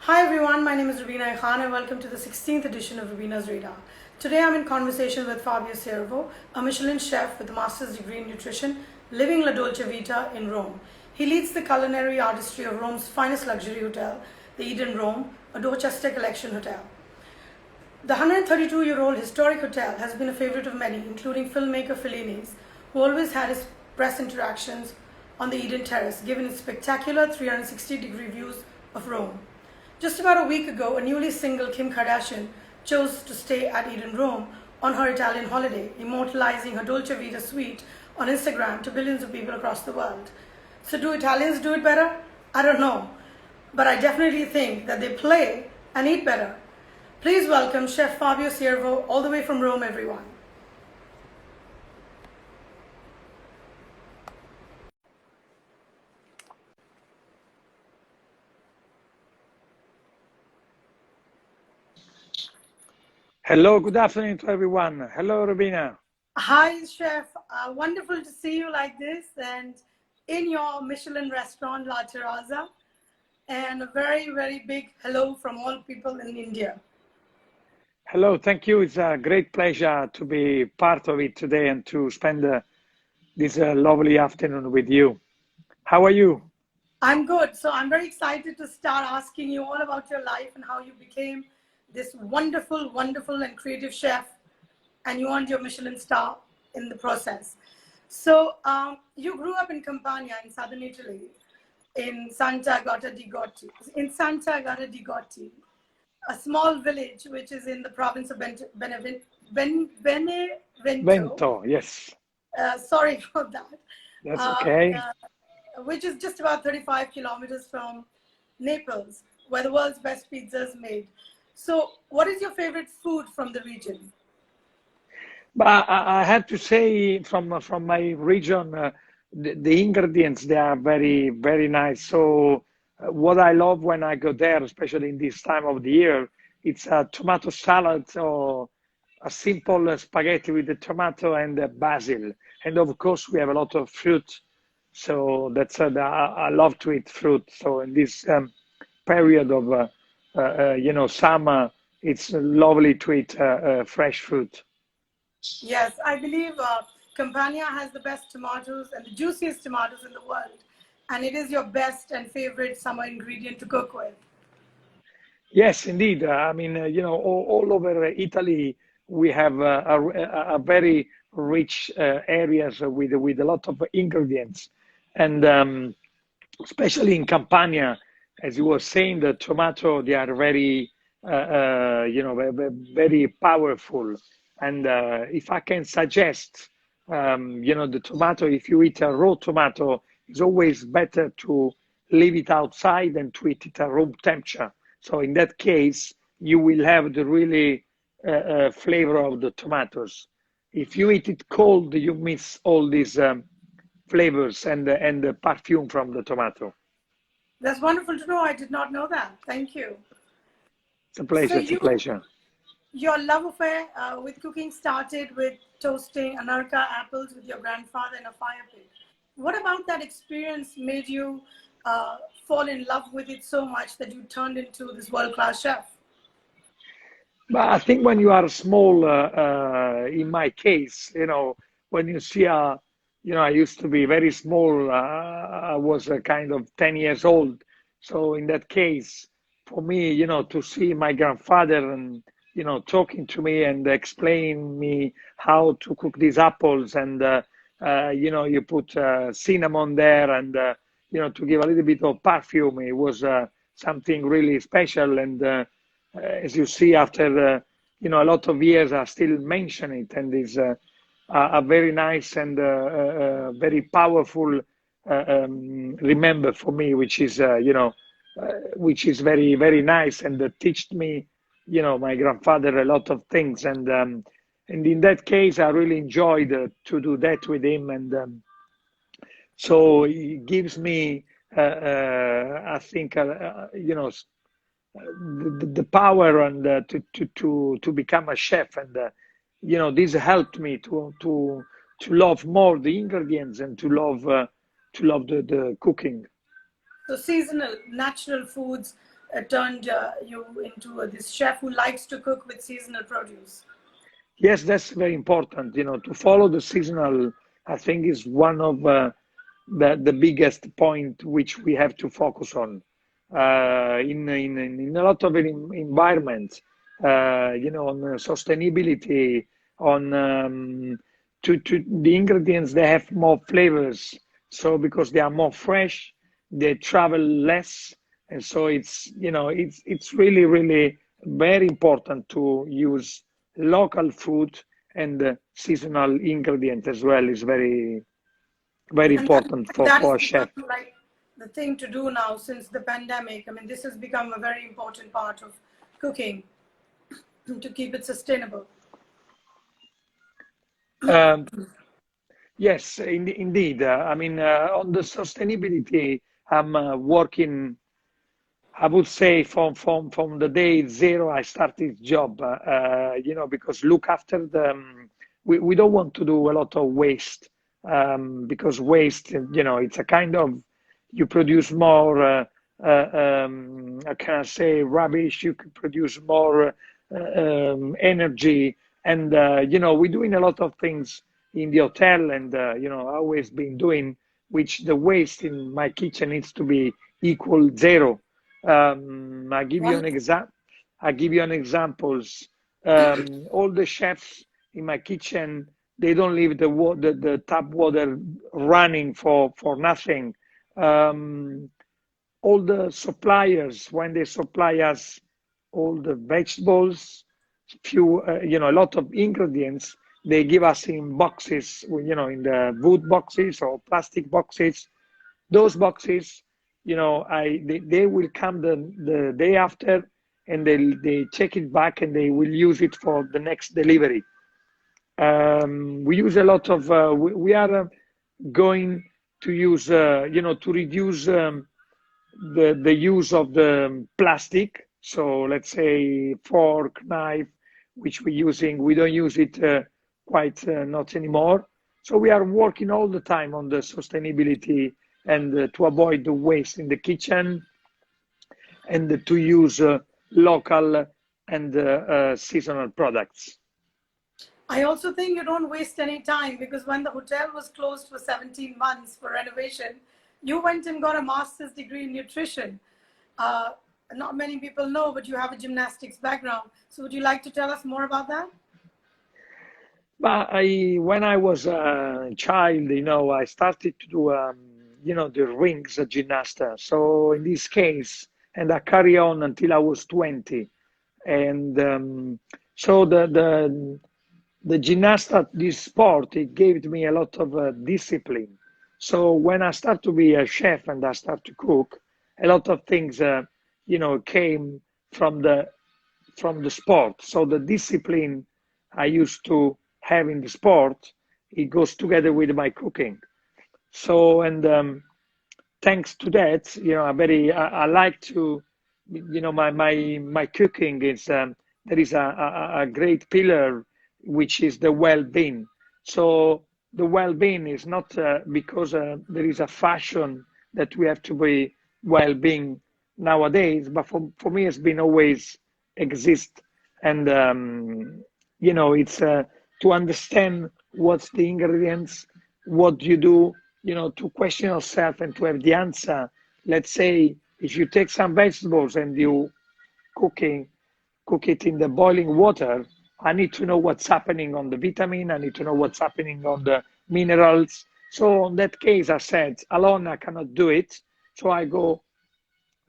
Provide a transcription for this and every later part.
Hi everyone, my name is Rubina'S and welcome to the 16th edition of Rubina'S Radar. Today I'm in conversation with Fabio Ciervo, a Michelin chef with a master's degree in nutrition, living La Dolce Vita in Rome. He leads the culinary artistry of Rome's finest luxury hotel, the Eden Rome, a Dorchester Collection hotel. The 132-year-old historic hotel has been a favorite of many, including filmmaker Fellini's, who always had his press interactions on the Eden Terrace, given its spectacular 360-degree views of Rome. Just about a week ago, a newly single Kim Kardashian chose to stay at Eden Rome on her Italian holiday, immortalizing her Dolce Vita suite on Instagram to billions of people across the world. So do Italians do it better? I don't know, but I definitely think that they play and eat better. Please welcome Chef Fabio Ciervo, all the way from Rome, everyone. Hello, good afternoon to everyone. Hello, Rubina. Hi, Chef. Wonderful to see you like this and in your Michelin restaurant, La Terrazza. And a very, very big hello from all people in India. Hello, thank you. It's a great pleasure to be part of it today and to spend this lovely afternoon with you. How are you? I'm good. So I'm very excited to start asking you all about your life and how you became this wonderful, wonderful and creative chef, and you earned your Michelin star in the process. So you grew up in Campania in southern Italy, in Santa Agata di Gotti, a small village which is in the province of Benevento. Vento, yes. Sorry about that. That's okay. Which is just about 35 kilometers from Naples, where the world's best pizza is made. So what is your favorite food from the region? But I have to say, from my region, the ingredients they are very very nice. So what I love when I go there, especially in this time of the year, it's a tomato salad or a simple spaghetti with the tomato and the basil, and of course we have a lot of fruit. So that's I love to eat fruit. So in this period of summer, it's lovely to eat fresh fruit. Yes, I believe Campania has the best tomatoes and the juiciest tomatoes in the world. And it is your best and favorite summer ingredient to cook with. Yes, indeed. I mean, all over Italy, we have a very rich areas with a lot of ingredients, and especially in Campania, as you were saying, the tomato they are very, very powerful. And if I can suggest, the tomato, if you eat a raw tomato, it's always better to leave it outside than to eat it at room temperature. So in that case, you will have the really flavor of the tomatoes. If you eat it cold, you miss all these flavors and the perfume from the tomato. That's wonderful to know. I did not know that. Thank you. It's a pleasure. It's a pleasure. Your love affair with cooking started with toasting Anarka apples with your grandfather in a fire pit. What about that experience made you fall in love with it so much that you turned into this world-class chef? But I think when you are small, in my case, when you see I used to be very small. I was kind of 10 years old. So in that case, for me, to see my grandfather and, talking to me and explaining me how to cook these apples and, you put cinnamon there and, to give a little bit of perfume, it was something really special. And as you see, after, a lot of years, I still mention it and is a very nice and very powerful remember for me, which is which is very very nice and teached me, my grandfather a lot of things, and in that case, I really enjoyed to do that with him, and so it gives me, I think, the power and to become a chef, and this helped me to love more the ingredients and to love the cooking. So seasonal, natural foods turned you into this chef who likes to cook with seasonal produce? Yes, that's very important. To follow the seasonal, I think is one of the biggest point which we have to focus on in a lot of environments. On sustainability, on to the ingredients, they have more flavors. So because they are more fresh, they travel less, and so it's really really very important to use local food and seasonal ingredient as well is very very And that, important that has for a chef. become like the thing to do now since the pandemic. I mean, this has become a very important part of cooking to keep it sustainable. Um, yes, indeed. I mean, on the sustainability, I'm working. I would say from the day zero I started job. Because look after we don't want to do a lot of waste because waste, it's a kind of you produce more. I can say rubbish. You can produce more energy, and we're doing a lot of things in the hotel, and always been doing which the waste in my kitchen needs to be equal zero. I give you an Wonderful. example. I give you an examples. All the chefs in my kitchen, they don't leave the tap water running for nothing. Um, all the suppliers, when they supply us all the vegetables, a lot of ingredients, they give us in boxes, in the wood boxes or plastic boxes. Those boxes, they will come the day after, and they take it back and they will use it for the next delivery. We use a lot of we are going to use to reduce the use of the plastic. So let's say fork, knife, which we're using, we don't use it quite not anymore. So we are working all the time on the sustainability and to avoid the waste in the kitchen and to use local and seasonal products. I also think you don't waste any time because when the hotel was closed for 17 months for renovation, you went and got a master's degree in nutrition. Uh, Not many people know, but you have a gymnastics background. So would you like to tell us more about that? But when I was a child, I started to do, the rings gymnasta. So in this case, and I carry on until I was 20. And so the gymnasta, this sport, it gave me a lot of discipline. So when I start to be a chef and I start to cook, a lot of things, came from the sport. So the discipline I used to have in the sport, it goes together with my cooking. So and thanks to that, I like to, my cooking is there is a great pillar which is the well-being. So the well-being is not because there is a fashion that we have to be well-being nowadays, but for me it's been always exist, and it's to understand what's the ingredients, what you do, to question yourself and to have the answer. Let's say if you take some vegetables and you cooking cook it in the boiling water, I need to know what's happening on the vitamin. I need to know what's happening on the minerals. So in that case, I said, alone I cannot do it. So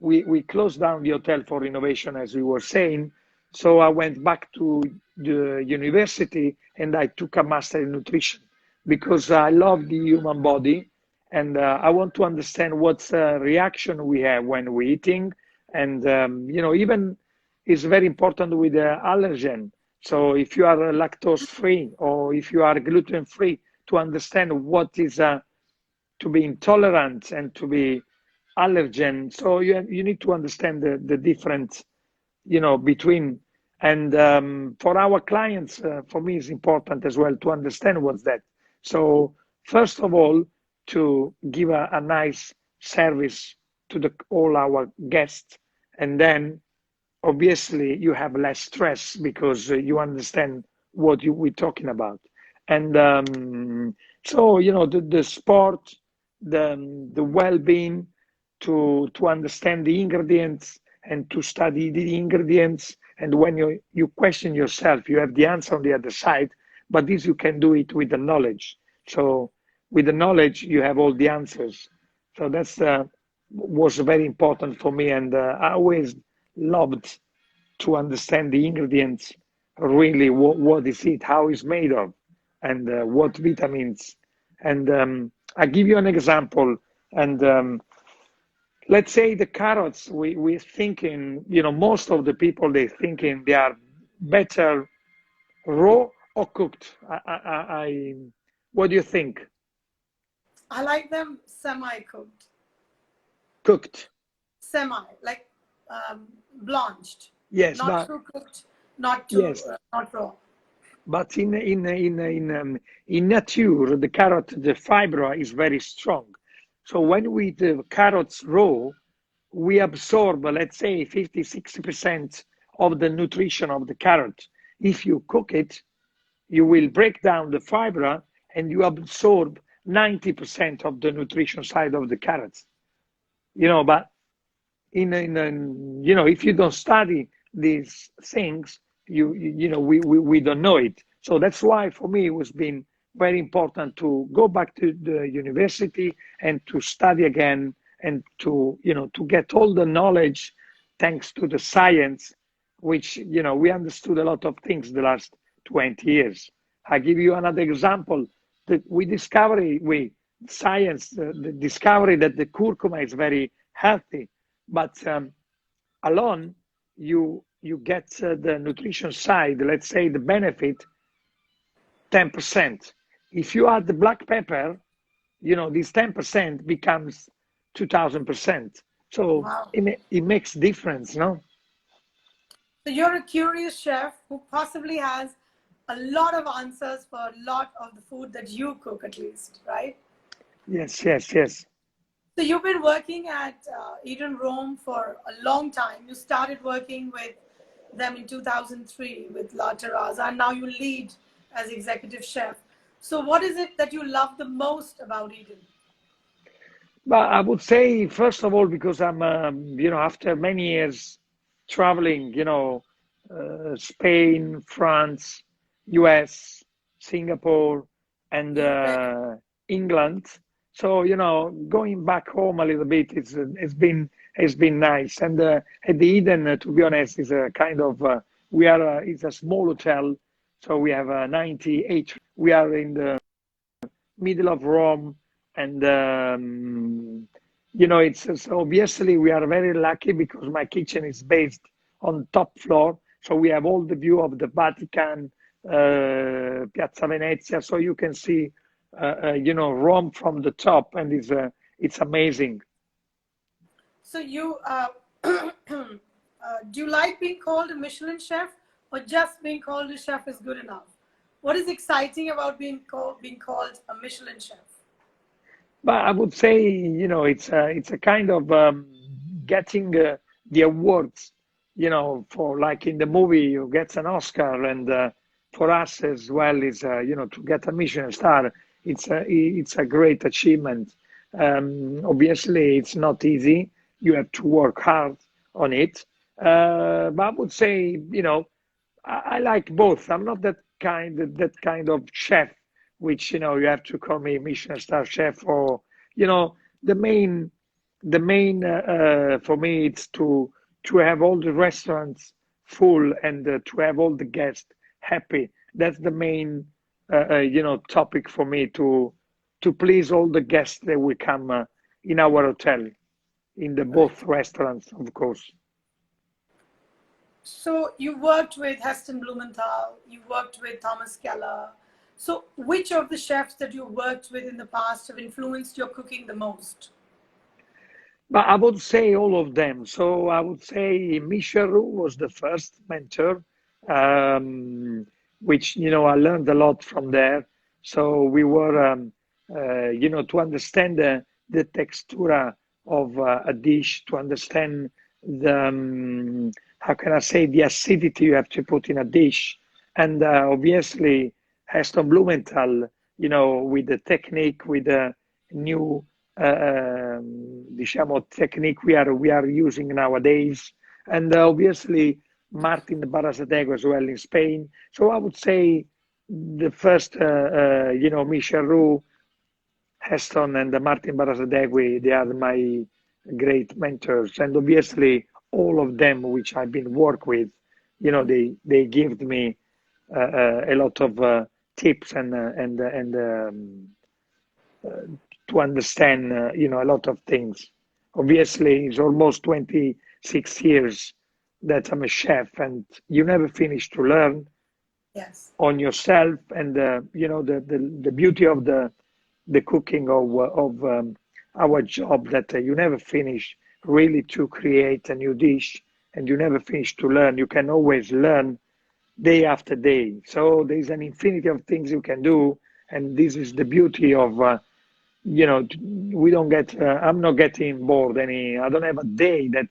we closed down the hotel for renovation, as we were saying. So I went back to the university and I took a master in nutrition because I love the human body, and I want to understand what's reaction we have when we're eating. And, even it's very important with allergen. So if you are lactose free or if you are gluten free, to understand what is to be intolerant and to be allergen. So you need to understand the difference, between. And for our clients, for me, it's important as well to understand what's that. So first of all, to give a nice service to all our guests, and then obviously you have less stress because you understand what we're talking about. And so, the sport, the well-being, to understand the ingredients and to study the ingredients. And when you question yourself, you have the answer on the other side, but this you can do it with the knowledge. So with the knowledge, you have all the answers. So that's was very important for me, and I always loved to understand the ingredients, really what is it, how it's made of, and what vitamins. And I give you an example. And let's say the carrots, we're thinking, most of the people, they thinking they are better raw or cooked. What do you think? I like them semi-cooked. Cooked. Semi, like blanched. Yes, Not but too cooked, not too, yes, not raw. but in nature, the carrot, the fiber is very strong. So when we the carrots raw, we absorb, let's say, 50-60% of the nutrition of the carrot. If you cook it, you will break down the fiber and you absorb 90% of the nutrition side of the carrots. But if you don't study these things, we don't know it. So that's why for me it was been very important to go back to the university and to study again, and to get all the knowledge thanks to the science, which we understood a lot of things the last 20 years. I give you another example that we science, the discovery that the curcuma is very healthy, but alone you get the nutrition side, let's say the benefit, 10%. If you add the black pepper, this 10% becomes 2000%. So Wow. it makes difference, no? So you're a curious chef who possibly has a lot of answers for a lot of the food that you cook, at least, right? Yes, yes, yes. So you've been working at Eden Rome for a long time. You started working with them in 2003 with La Terraza, and now you lead as executive chef. So what is it that you love the most about Eden? But I would say, first of all, because I'm, after many years traveling, Spain, France, US, Singapore, and UK. England. So, going back home a little bit, it's been nice. And at the Eden, to be honest, is a kind of, it's a small hotel. So we have 98. We are in the middle of Rome, and it's so obviously we are very lucky because my kitchen is based on top floor, so we have all the view of the Vatican, Piazza Venezia, so you can see Rome from the top, and it's amazing. So you do you like being called a Michelin chef, or just being called a chef is good enough? What is exciting about being called a Michelin chef? But I would say, it's a kind of getting the awards, for like in the movie, you get an Oscar, and for us as well is, to get a Michelin star, it's a great achievement. Obviously, it's not easy. You have to work hard on it. But I would say, I like both. I'm not that kind of chef, which you have to call me Michelin star chef, or you know the main for me it's to have all the restaurants full, and to have all the guests happy. That's the main topic for me, to please all the guests that will come in our hotel, in the Right. both restaurants, of course. So you worked with Heston Blumenthal, you worked with Thomas Keller. So which of the chefs that you worked with in the past have influenced your cooking the most? But I would say all of them. So I would say Michel Roux was the first mentor, which I learned a lot from there. So we were, to understand the textura of a dish, to understand the how can I say, the acidity you have to put in a dish, and obviously Heston Blumenthal, with the technique, with the new diciamo technique we are using nowadays, and obviously Martin Barasategui as well in Spain. So I would say the first, Michel Roux, Heston, and Martin Barasategui, they are my great mentors, and obviously all of them which I've been work with, they give me a lot of tips and to understand, a lot of things. Obviously, it's almost 26 years that I'm a chef, and you never finish to learn Yes. on yourself. And the beauty of the cooking of our job, that you never finish really to create a new dish, and you never finish to learn. You can always learn day after day. So there's an infinity of things you can do, and this is the beauty of we don't get. I'm not getting bored any. I don't have a day that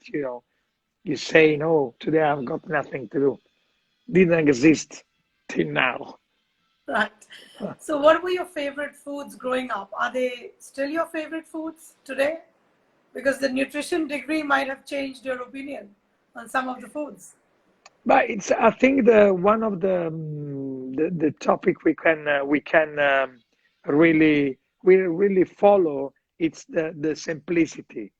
you say no. Today I've got nothing to do. Didn't exist till now. Right. So, what were your favorite foods growing up? Are they still your favorite foods today? Because the nutrition degree might have changed your opinion on some of the foods. But it's, I think, the one of the topic we can really follow. It's the simplicity.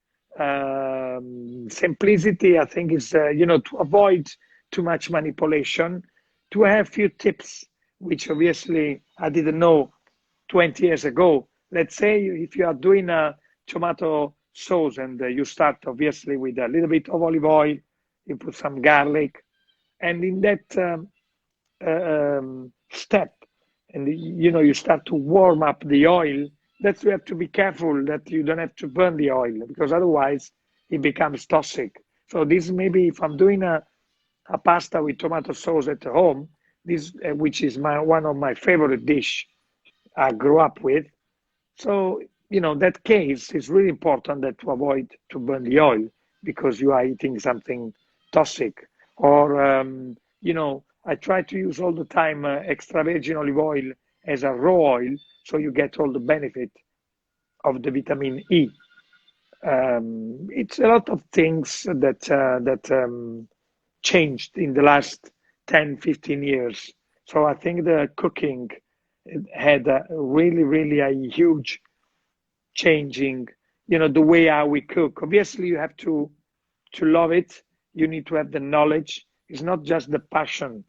Simplicity, I think, is to avoid too much manipulation, to have few tips, which obviously I didn't know 20 years ago. Let's say if you are doing a tomato sauce, and you start obviously with a little bit of olive oil, you put some garlic, and in that step, and you start to warm up the oil. That you have to be careful that you don't have to burn the oil, because otherwise it becomes toxic. So this, maybe if I'm doing a pasta with tomato sauce at home, this which is one of my favorite dish I grew up with. So, that case is really important, that to avoid to burn the oil, because you are eating something toxic. Or, I try to use all the time extra virgin olive oil as a raw oil, so you get all the benefit of the vitamin E. It's a lot of things that changed in the last 10, 15 years. So I think the cooking had a really a huge changing, the way how we cook. Obviously, you have to love it. You need to have the knowledge. It's not just the passion.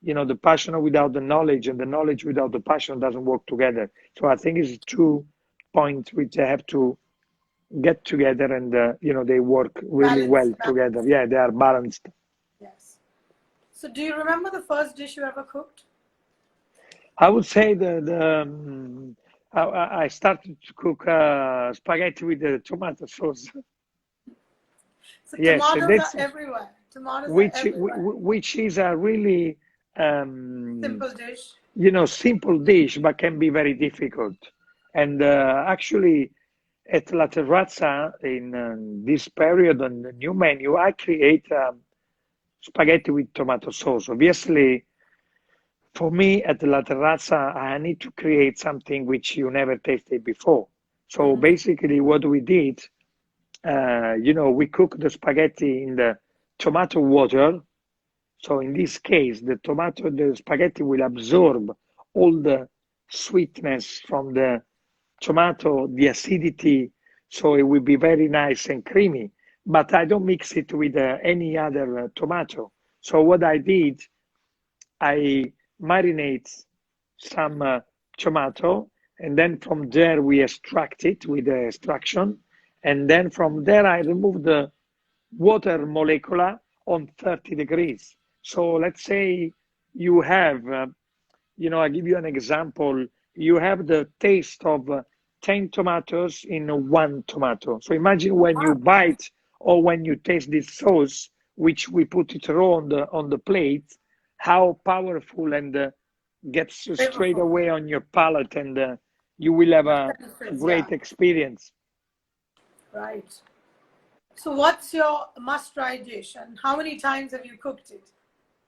The passion without the knowledge, and the knowledge without the passion doesn't work together. So I think it's 2 points which they have to get together, and they work really Balance, well together. balance. Yeah, they are balanced. Yes. So, do you remember the first dish you ever cooked? I would say I started to cook spaghetti with the tomato sauce. So, Yes, tomatoes are that's everywhere. Tomatoes are which everywhere. which is a really Simple dish. simple dish, but can be very difficult. And actually, at La Terrazza, in this period on the new menu, I create spaghetti with tomato sauce. Obviously, for me at La Terrazza, I need to create something which you never tasted before. So Mhm. basically, what we did, we cook the spaghetti in the tomato water. So in this case, the spaghetti will absorb all the sweetness from the tomato, the acidity, so it will be very nice and creamy. But I don't mix it with any other tomato. So what I did, I marinate some tomato, and then from there we extract it with the extraction, and then from there I remove the water molecule on 30 degrees. So let's say you have, I give you an example. You have the taste of 10 tomatoes in one tomato. So imagine when you Wow. bite or when you taste this sauce, which we put it raw on the plate, how powerful, and gets straight Flavorful. away on your palate, and you will have The a benefits, yeah. great experience. Right. So, what's your must-try dish, and how many times have you cooked it?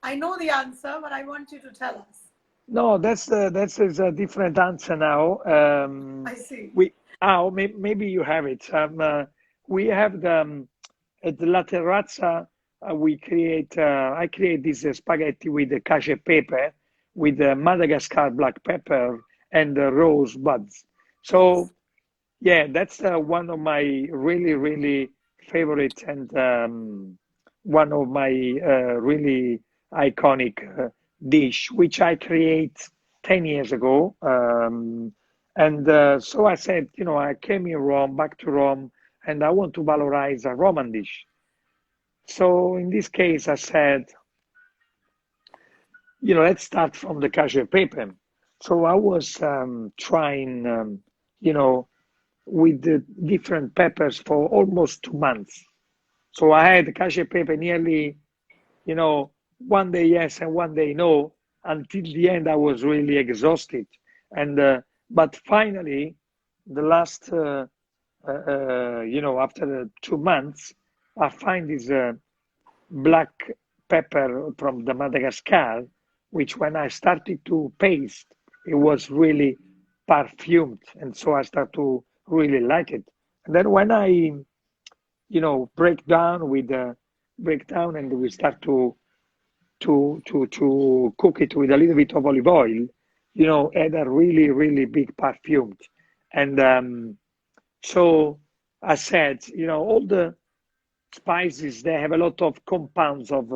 I know the answer, but I want you to tell us. No, that's is a different answer now. I see. We maybe you have it. We have the at the La Terrazza. We create. I create this spaghetti with the cacio e pepe, with the Madagascar black pepper and the rose buds. Yes. So yeah, that's one of my really favorite and one of my really iconic dish, which I create 10 years ago. And so I said, I came in Rome, back to Rome, and I want to valorize a Roman dish. So in this case, I said, let's start from the cacio e pepe. So I was trying, you know, with the different peppers for almost 2 months. So I had cacio e pepe nearly, one day yes and one day no, until the end I was really exhausted. And but finally, the last, after the 2 months, I find this black pepper from the Madagascar, which when I started to paste, it was really perfumed, and so I start to really like it. And then when I, break down and we start to cook it with a little bit of olive oil, add a really big perfumed, and so I said, all the spices, they have a lot of compounds of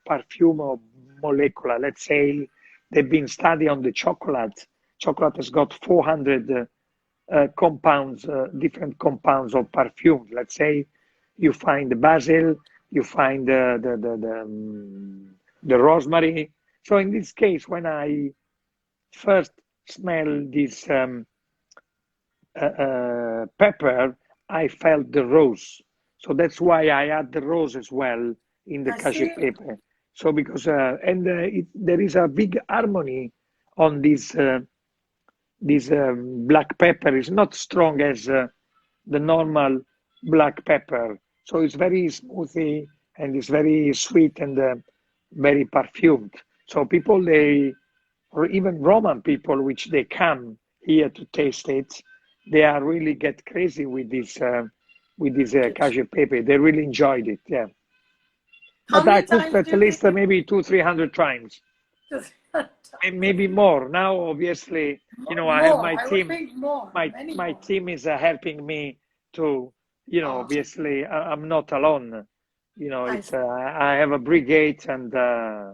perfume or molecular. Let's say they've been studying on the chocolate. Chocolate has got 400 compounds, different compounds of perfume. Let's say you find the basil, you find the rosemary. So in this case, when I first smell this pepper, I felt the rose. So that's why I add the rose as well in the I cashew see. pepe. So because there is a big harmony on this black pepper. Is not strong as the normal black pepper. So it's very smoothie and it's very sweet and very perfumed. So people or even Roman people, which they come here to taste it, they are really get crazy with this cashew pepe. They really enjoyed it. Yeah, How but I many cooked times do at you think least you maybe 200-300 times, and maybe more. Now, obviously, I have more? my I would team. think more, many My more. team is helping me to, Oh, obviously I'm not alone. I It's see. I have a brigade, and I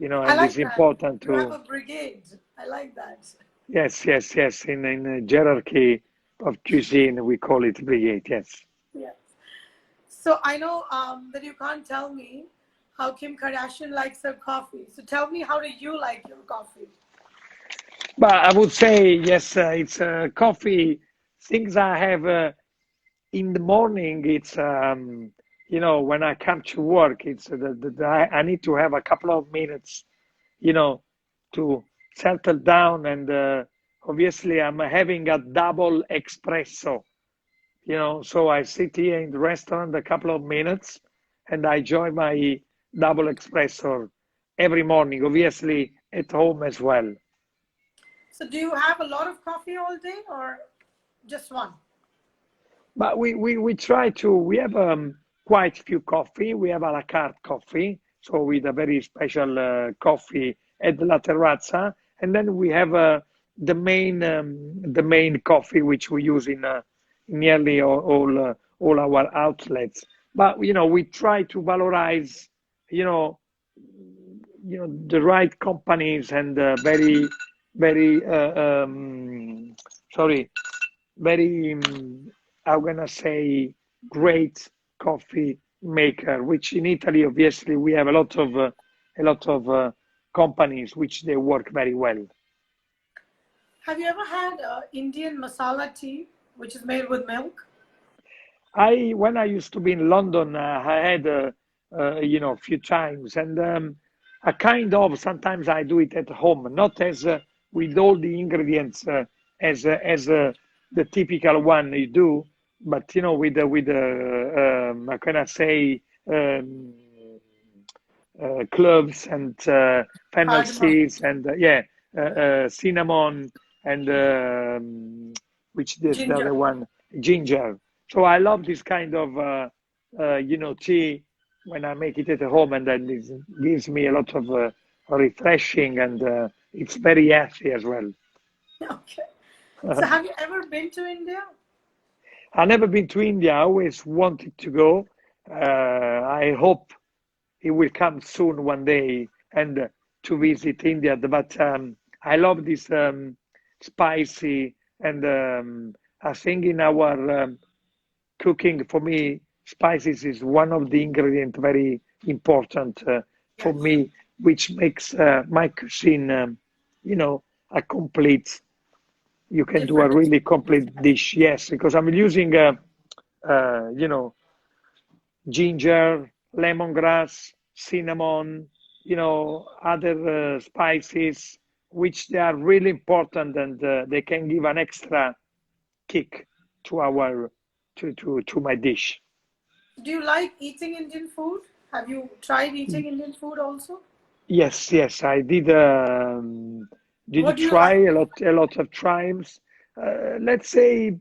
and it's like that. important You have to. a brigade. I like that. Yes. In a hierarchy of cuisine, we call it brigade. Yes. Yes. So I know that you can't tell me how Kim Kardashian likes her coffee. So tell me, how do you like your coffee? But I would say yes. It's coffee. Things I have in the morning. It's when I come to work. It's I need to have a couple of minutes, you know, to settle down, and obviously I'm having a double espresso. So I sit here in the restaurant a couple of minutes, and I enjoy my double espresso every morning, obviously at home as well. So do you have a lot of coffee all day or just one? But we try to, we have quite few coffee. We have a la carte coffee, so with a very special coffee at La Terrazza. And then we have the main coffee, which we use in nearly all our outlets. But, we try to valorize, you know, the right companies and very, sorry, very, I'm gonna say, great coffee maker. Which in Italy, obviously, we have a lot of companies which they work very well. Have you ever had Indian masala tea, which is made with milk? When I used to be in London, I had a few times, and a kind of sometimes I do it at home, not as with all the ingredients as the typical one you do, but how can I say, um, cloves and fennel Cardamom, seeds and cinnamon and which is the other ginger. one, ginger. So I love this kind of tea when I make it at home, and then it gives me a lot of refreshing, and it's very healthy as well. Okay. So have you ever been to India? I've never been to India. I always wanted to go. I hope it will come soon one day and to visit India. But I love this spicy, and I think in our cooking, for me, spices is one of the ingredients very important for Yes. me, which makes my cuisine, a complete. You can do a Different really experience. complete dish. Yes, because I'm using, uh, you know, ginger, lemongrass, cinnamon, other spices, which they are really important, and they can give an extra kick to our to my dish. Do you like eating Indian food? Have you tried eating Indian food also? Yes, yes, I did What do you try like? a lot of times. Let's say,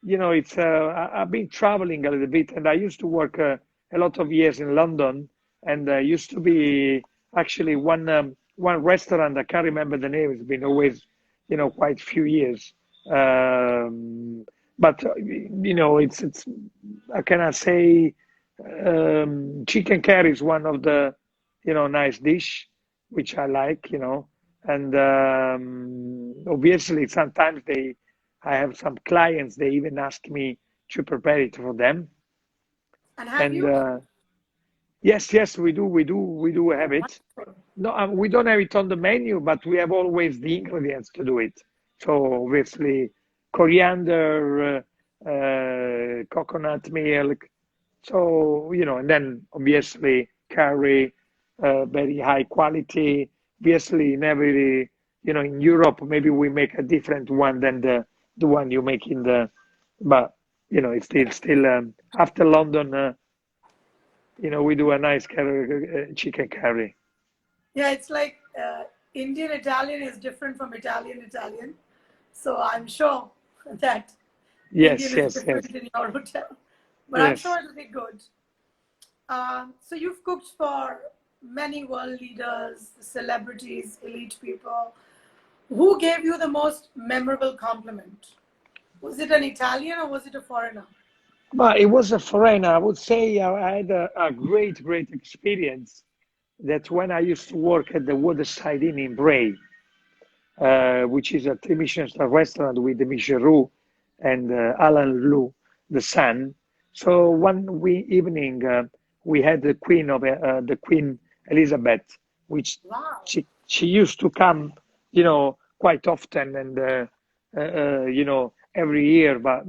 it's I've been traveling a little bit, and I used to work a lot of years in London, and used to be actually one restaurant. I can't remember the name. It's been always, quite few years. But it's I cannot say, chicken curry is one of the nice dish which I like, and obviously sometimes I have some clients, they even ask me to prepare it for them. And have And you? yes, yes, we do have Oh, it. wonderful. No, we don't have it on the menu, but we have always the ingredients to do it. So obviously, coriander, coconut milk. So, and then obviously curry, very high quality. Obviously, in every, in Europe, maybe we make a different one than the one you make in but it's still after London, we do a nice curry, chicken curry. Yeah, it's like Indian Italian is different from Italian Italian. So I'm sure that Indian Yes, is yes, yes, different in your hotel, but I'm yes. sure it'll be good. So you've cooked for many world leaders, celebrities, elite people. Who gave you the most memorable compliment? Was it an Italian or was it a foreigner? But it was a foreigner. I would say I had a great, great experience. That's when I used to work at the Waterside Inn in Bray, which is a three-Michelin star restaurant with the Roux and Alan Lou, the son. So one evening, we had the Queen Elizabeth, which Wow. she used to come, quite often, and every year. But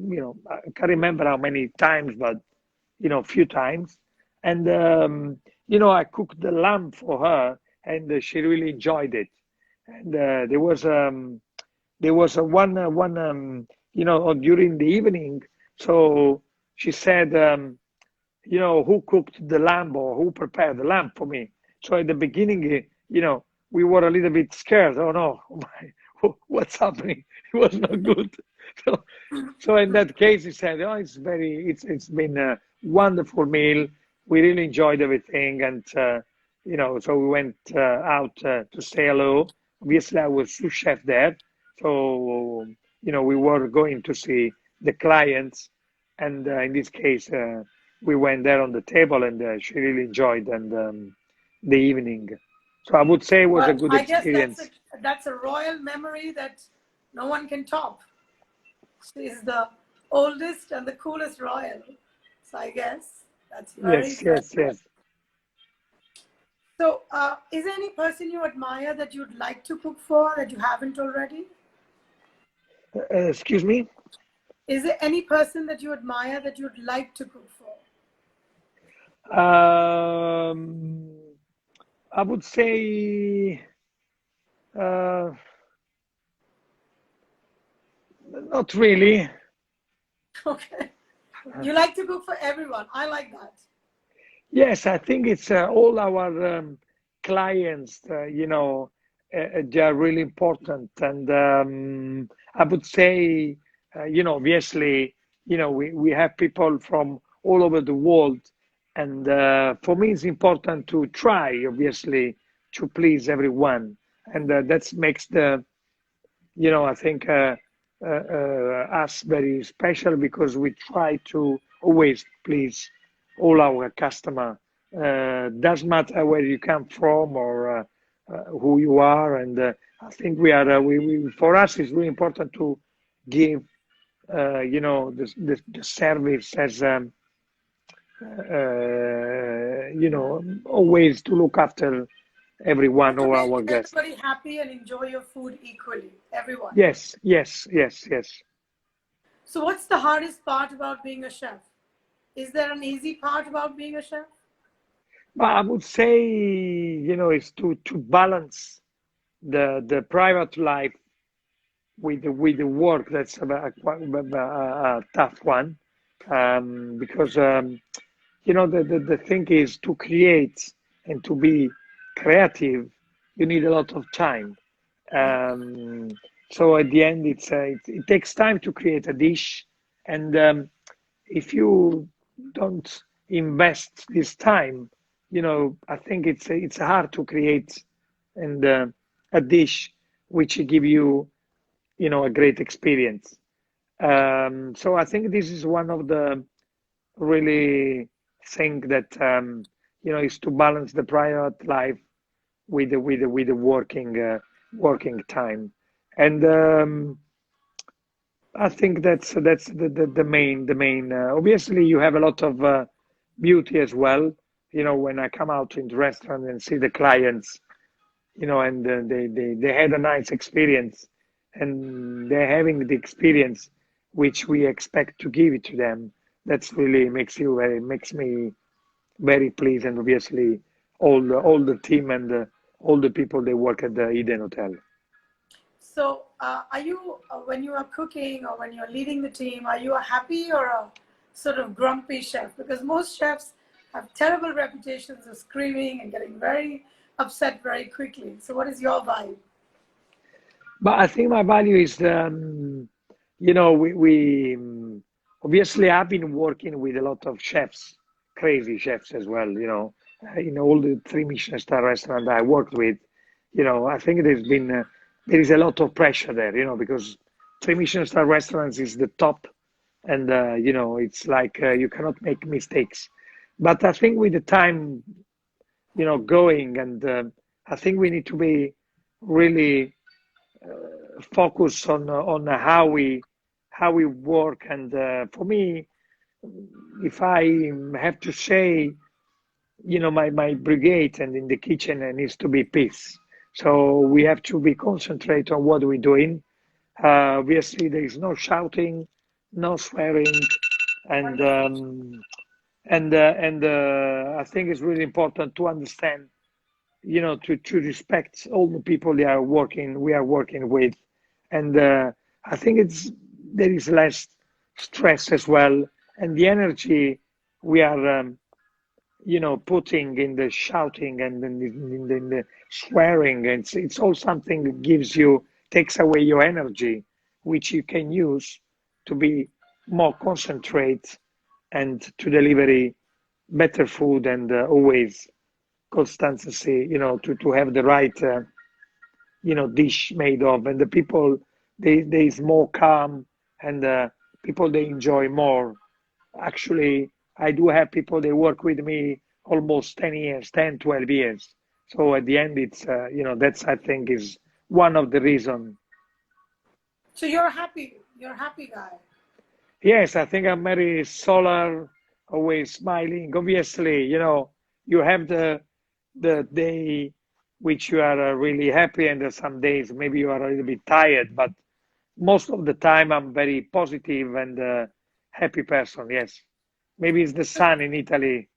I can't remember how many times, but few times. And I cooked the lamb for her, and she really enjoyed it. And there was a one during the evening. So she said, who cooked the lamb or who prepared the lamb for me. So at the beginning, we were a little bit scared. Oh no, oh my, what's happening? It was not good. So, so in that case, he said, "Oh, it's been a wonderful meal. We really enjoyed everything, and so we went out to say hello. Obviously, I was sous chef there, so we were going to see the clients, and in this case, we went there on the table, and she really enjoyed the evening. So I would say it was a Well, good I guess that's a experience. that's a royal memory that no one can top. She's the oldest and the coolest royal. So I guess that's very Yes, yes, impressive. yes. So, is there any person you admire that you'd like to cook for that you haven't already? Excuse me. Is there any person that you admire that you'd like to cook for? Um, I would say uh, not really. Okay. You like to cook for everyone. I like that. Yes, I think it's all our clients, they are really important. And I would say, obviously, we have people from all over the world. And for me, it's important to try, obviously, to please everyone. And that makes I think us very special because we try to always please all our customer. Doesn't matter where you come from or who you are, and I think for us it's really important to give the service as always to look after everyone And to or make our guests. everybody happy and enjoy your food equally. Everyone. Yes, yes, yes, yes. So, what's the hardest part about being a chef? Is there an easy part about being a chef? But I would say, is to balance the private life with the work. That's quite a tough one, because the thing is to create and to be creative. You need a lot of time. Um, so at the end, it takes time to create a dish, and if you don't invest this time, I think it's hard to create and a dish which give you, a great experience. So I think this is one of the really thing that is to balance the private life with the working time, and I think that's the main. Obviously, you have a lot of beauty as well. When I come out in the restaurant and see the clients, and they had a nice experience, and they're having the experience which we expect to give it to them. That's really makes me very pleased, and obviously all the team and all the people they work at the Eden Hotel. So, are you, when you are cooking or when you're leading the team, are you a happy or a sort of grumpy chef? Because most chefs have terrible reputations of screaming and getting very upset very quickly. So, what is your vibe? But I think my value is, we obviously I've been working with a lot of chefs, crazy chefs as well. In all the three Michelin star restaurants I worked with, I think there is a lot of pressure there, because three Michelin star restaurants is the top, and it's like you cannot make mistakes. But I think with the time, going, and I think we need to be really focus on how we work. And for me, if I have to say, my brigade and in the kitchen needs to be peace. So we have to be concentrate on what we're doing. Obviously, there is no shouting, no swearing, and Wonderful. I think it's really important to understand, to respect all the people we are working with, and I think there is less stress as well, and the energy we are, putting in the shouting and in the swearing, and it's all something that takes away your energy, which you can use to be more concentrate and to deliver better food, and always constancy, to have the right, dish made of, and the people, they is more calm, and people they enjoy more. Actually, I do have people they work with me almost 10 years, 10, 12 years. So at the end, it's, that's, I think, is one of the reason. So, you're happy. You're a happy guy. Yes, I think I'm very solar, always smiling. Obviously, you have the day which you are really happy, and some days maybe you are a little bit tired, but most of the time I'm very positive and happy person. Yes, maybe it's the sun in Italy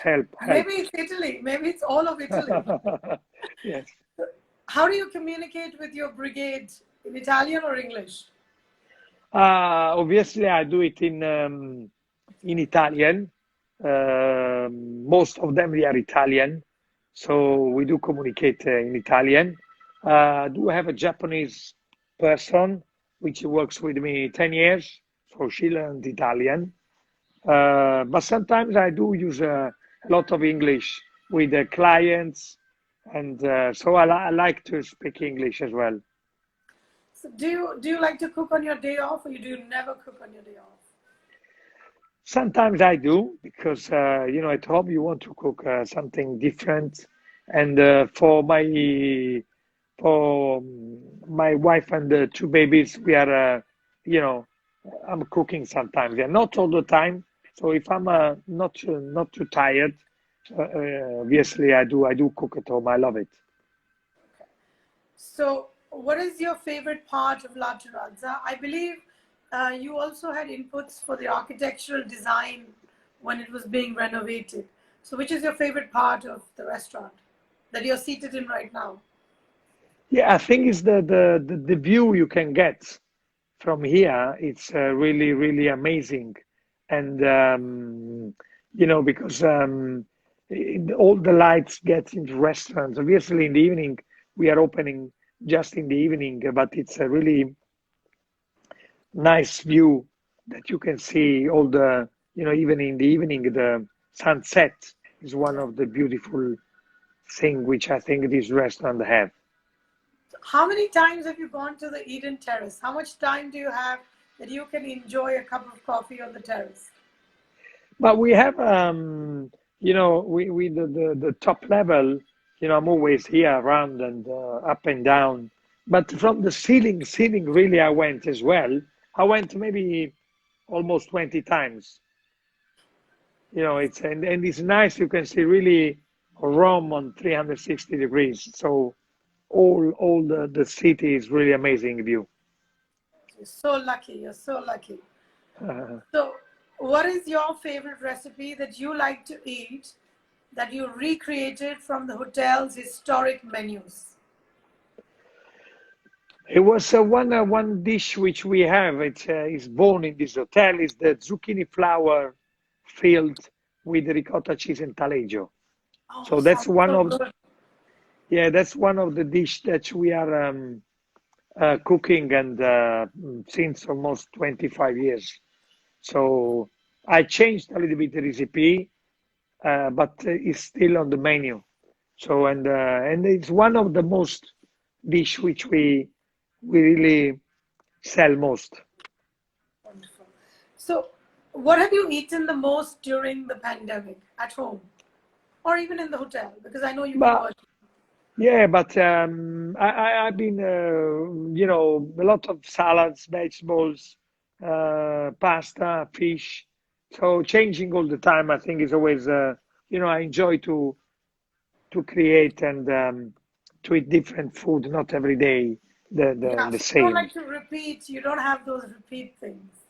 Maybe helps. it's Italy. Maybe it's all of Italy. Yes. How do you communicate with your brigade in Italian or English? Obviously, I do it in Italian. Most of them they are Italian, so we do communicate in Italian. I do have a Japanese person which works with me 10 years, so she learned Italian. But sometimes I do use a lot of English with the clients, and so I like to speak English as well. So do you like to cook on your day off, or do you never cook on your day off? Sometimes I do because at home you want to cook something different, and for my wife and the two babies, we are you know I'm cooking sometimes. Yeah, not all the time. So if I'm not too tired, obviously I do cook at home. I love it. So, what is your favorite part of La Terrazza? I believe you also had inputs for the architectural design when it was being renovated. So, which is your favorite part of the restaurant that you're seated in right now? Yeah, I think it's the view you can get from here. It's really amazing, and because all the lights get into restaurants. Obviously, in the evening we are opening just in the evening, but it's a really nice view that you can see all the even in the evening the sunset is one Yeah. of the beautiful thing which I think this restaurant have. How many times have you gone to the Eden Terrace? How much time do you have that you can enjoy a cup of coffee on the terrace? But we have, we the top level, I'm always here around and up and down. But from the ceiling, really, I went as well. I went maybe almost 20 times. And it's nice. You can see really Rome on 360 degrees. So all the city is really amazing view. You're so lucky. You're so lucky. Uh, So, what is your favorite recipe that you like to eat that you recreated from the hotel's historic menus? It was one dish which we have. It is born in this hotel. Is the zucchini flour filled with ricotta cheese and taleggio. Oh, So sounds so good. that's one of the dish that we are cooking and since almost 25 years. So I changed a little bit the recipe, but it's still on the menu. So and it's one of the most dish which we really sell most. Wonderful. So, what have you eaten the most during the pandemic at home or even in the hotel? Because I know you've been But working. yeah, but I've been, a lot of salads, vegetables, pasta, fish. So changing all the time, I think is always, I enjoy to create and to eat different food, not every day Yeah, the so you don't same. like to repeat. You don't have those repeat things.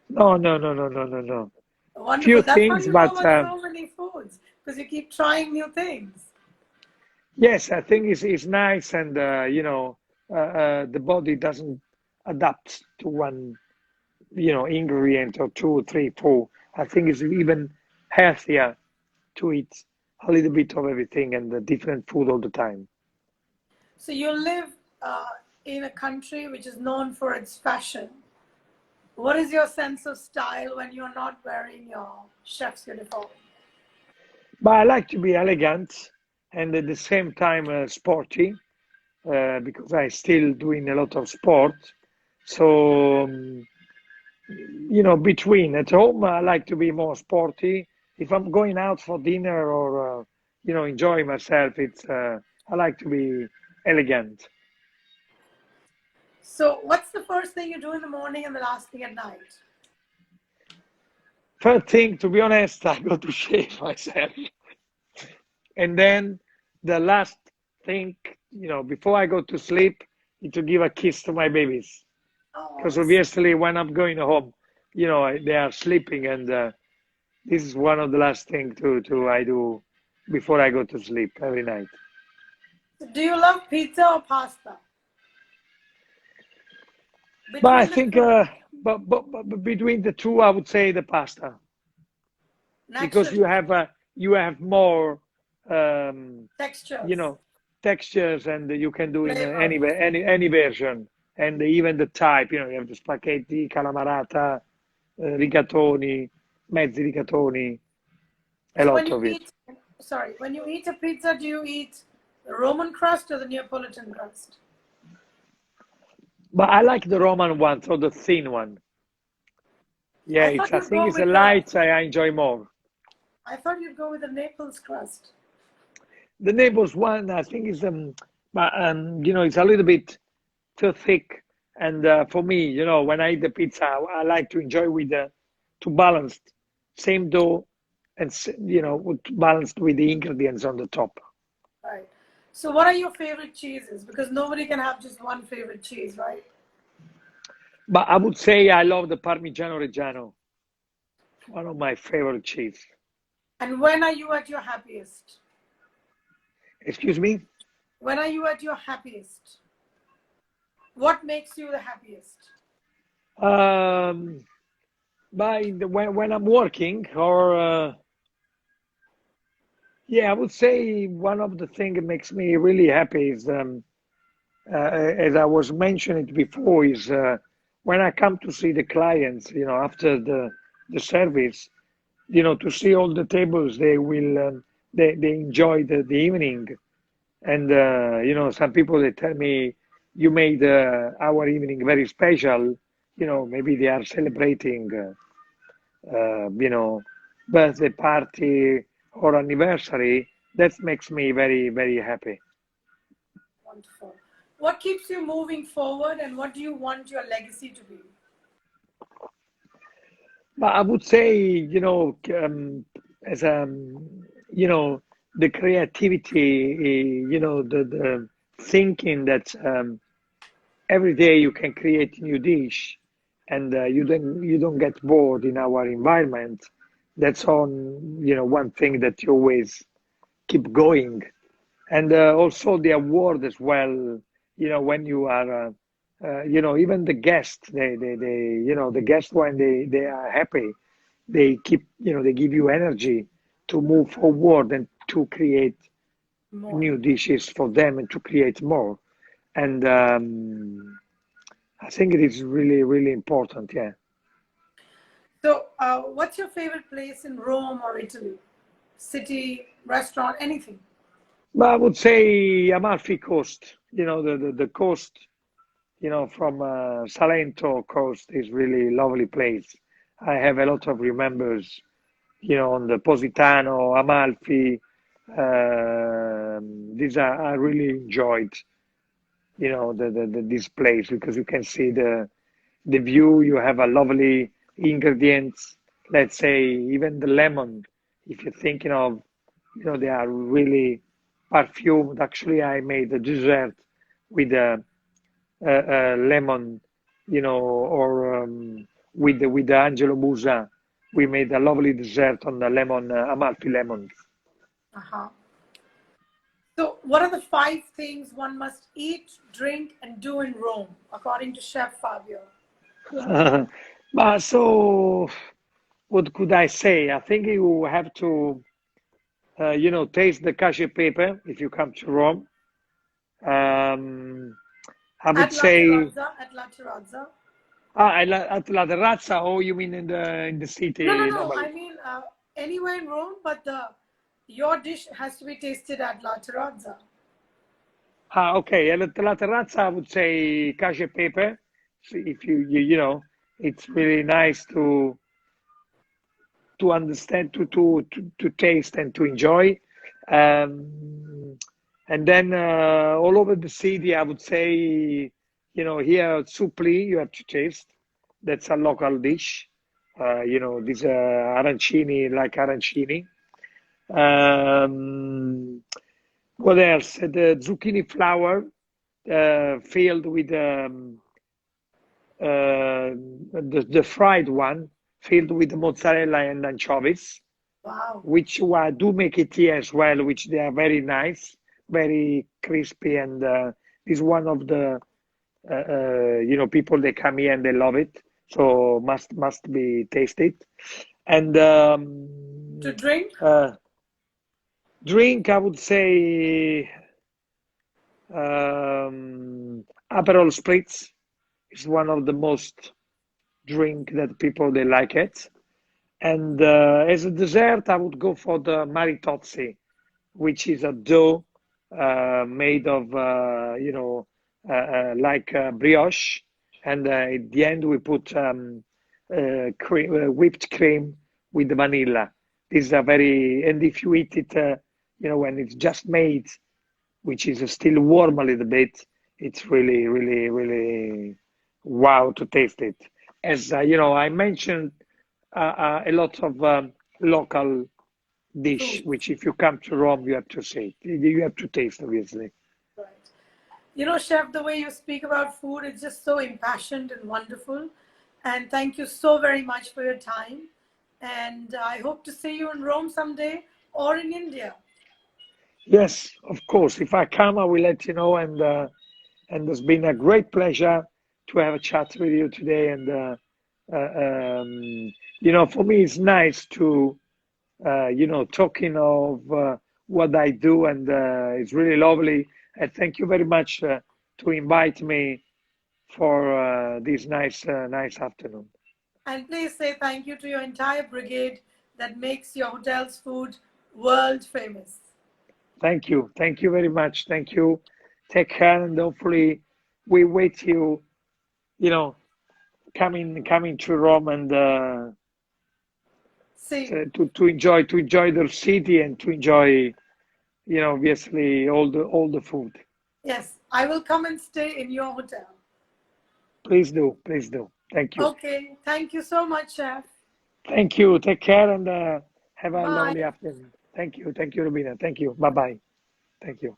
No, no, no, no, no, no, no. Few Wonderful. That's how things, you know but about so many foods because you keep trying new things. yes, I think it's nice, and the body doesn't adapt to one ingredient or two, three, four. I think it's even healthier to eat a little bit of everything and the different food all the time. So you live in a country which is known for its fashion. What is your sense of style when you're not wearing your chef's uniform? But I like to be elegant and at the same time sporty because I still doing a lot of sport. So between at home, I like to be more sporty. If I'm going out for dinner or enjoy myself, it's I like to be elegant. So what's the first thing you do in the morning and the last thing at night? First thing, to be honest, I go to shave myself. And then the last thing, before I go to sleep, is to give a kiss to my babies. Oh, Because obviously, when I'm going home, they are sleeping, and this is one of the last thing to I do before I go to sleep every night. so do you love pizza or pasta? But I Between the think, two, but between the two, I would say the pasta. because Naturally. you have more you Textures, know textures, and you can do in flavors. any version, and even the type. You have the spaghetti, calamarata, rigatoni, mezzi rigatoni, a So when lot you of it. eat, sorry, when you eat a pizza, do you eat the Roman crust or the Neapolitan crust? But I like the Roman one, so the thin one. Yeah, I thought I you'd think go it's a with the, light I enjoy more. I thought you'd go with the Naples crust. The Naples one, I think, is but it's a little bit too thick. And for me, when I eat the pizza, I like to enjoy with to balance same dough, and balanced with the ingredients on the top. Right. So what are your favorite cheeses? Because nobody can have just one favorite cheese, right? But I would say I love the Parmigiano Reggiano, one of my favorite cheese. And when are you at your happiest? Excuse me? When are you at your happiest? What makes you the happiest? Um, when I'm working, or yeah, I would say one of the things that makes me really happy is, as I was mentioning before, is when I come to see the clients, after the service, to see all the tables they enjoy the evening, and some people, they tell me you made our evening very special. Maybe they are celebrating, birthday party or anniversary. That makes me very, very happy. Wonderful. What keeps you moving forward and what do you want your legacy to be? But I would say, as the creativity, the thinking that every day you can create a new dish, and you don't get bored in our environment. That's one thing that you always keep going. And also the award as well. When you are even the guests, the guests, when they are happy, they keep, they give you energy to move forward and to create More. new dishes for them, and to create more. And I think it is really, really important. Yeah. So, what's your favorite place in Rome or Italy? City, restaurant, anything? But I would say Amalfi Coast, the coast, from Salento coast, is really lovely place. I have a lot of remembers, on the Positano, Amalfi. These I really enjoyed, this place, because you can see the view. You have a lovely ingredients. Let's say even the lemon, if you're thinking of, they are really perfumed. Actually, I made a dessert with a lemon, or with the Angelo Musa. We made a lovely dessert on the lemon, Amalfi lemons. Uh-huh. So, what are the five things one must eat, drink, and do in Rome, according to Chef Fabio? But so, what could I say? I think you have to, taste the cashew paper if you come to Rome. Um, I would At La say, Terrazza, at La Terrazza. at La Terrazza. Oh, you mean in the No, no, city no. normally? I mean, anywhere in Rome, but your dish has to be tasted at La Terrazza. Okay. La Terrazza, I would say cashew paper. So if it's really nice to understand, to taste, and to enjoy. Um, and then all over the city, I would say, here supli you have to taste. That's a local dish. This arancini, like arancini. Um, what else? The zucchini flour, filled with the fried one, filled with mozzarella and anchovies, Wow. which do make it here as well, which they are very nice, very crispy, and is one of the people, they come here and they love it, so must be tasted. And To drink? Drink, I would say Aperol Spritz is one of the most drink that people they like it. And as a dessert, I would go for the maritozzi, which is a dough made of, like brioche. And at the end, we put cream, whipped cream with the vanilla. This is a very, and if you eat it, when it's just made, which is still warm a little bit, it's really, really, really wow to taste it. As I mentioned a lot of local dish, Food. which if you come to Rome, you have to see. You have to taste, obviously. Right. You know, Chef, the way you speak about food is just so impassioned and wonderful. And thank you so very much for your time. And I hope to see you in Rome someday or in India. Yes, of course. If I come, I will let you know. And it's been a great pleasure to have a chat with you today. And for me, it's nice to talking of what I do, and it's really lovely. And thank you very much to invite me for this nice afternoon. And please say thank you to your entire brigade that makes your hotel's food world famous. Thank you very much. Thank you. Take care, and hopefully we wait you, you know, coming to Rome and See you. to enjoy the city and to enjoy, obviously all the food. Yes, I will come and stay in your hotel. Please do, please do. Thank you. Okay, thank you so much, Chef. Thank you. Take care and have a Bye. lovely afternoon. Thank you. Thank you, Rubina. Thank you. Bye bye. Thank you.